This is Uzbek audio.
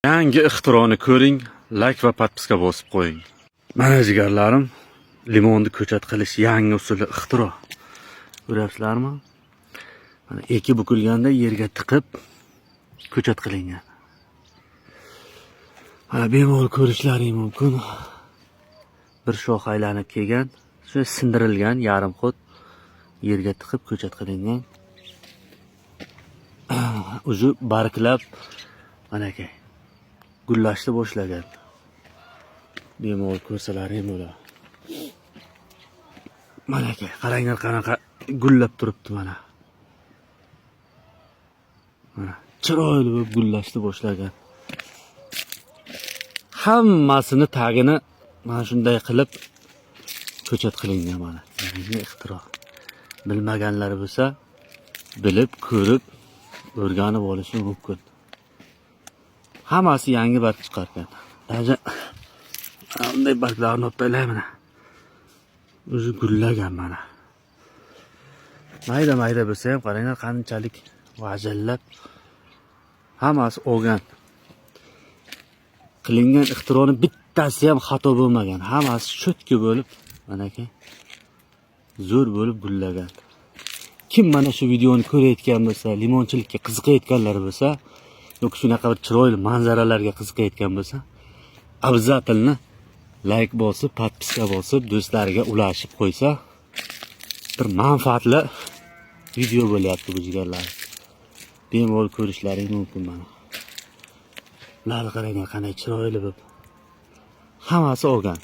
Yangi ixtironi ko'ring, like va podpiska bosib qo'ying. Mana jigarlarim, limonni ko'chat qilish yangi usuli ixtiro. Ko'ryapsizlarmi? Mana eki bukilganda yerga tiqib ko'chat qilingan. Mana bemalol ko'rishlaring mumkin. Bir shox aylanib kelgan, shu sindirilgan yarim xot yerga tiqib ko'chat qilingan. O'zi barglab mana aka gullashni boshlagan. Bemalol ko'rsalaring bo'ladi. Mana aka, qaranglar qanaqa gullab turibdi mana. Mana chiroyli bo'lib gullashni boshlagan. Hammasini tagini mana shunday qilib ko'chat qilingan mana. Yangi ixtiro. Bilmaganlar bo'lsa, bilib, ko'rib, o'rganib olishi mumkin. Hammasi yangi barg chiqargan. Hozir bunday barglarni olib qo'yay mana. O'zi gullagan mana. Mayda bo'lsa ham qaranglar qanchalik vajallab hammasi olgan. Qilingan ixtironi bittasi ham xato bo'lmagan. Hammasi cho'tka bo'lib, mana aka zo'r bo'lib gullagan. Kim mana shu videoni ko'rayotgan bo'lsa, limonchilikka qiziqayotganlar bo'lsa, yoki shunaqa bir chiroyli manzaralarga qiziqayotgan bo'lsa, obязательно like bosib, podpiska bosib, do'stlariga ulashib qo'ysa, bir manfaatli video bo'lyapti bu jigarlar. Bemalol ko'rishlaring mumkin mana. Ularni qaranglar, qanday chiroyli bo'lib. Hammasi olgan.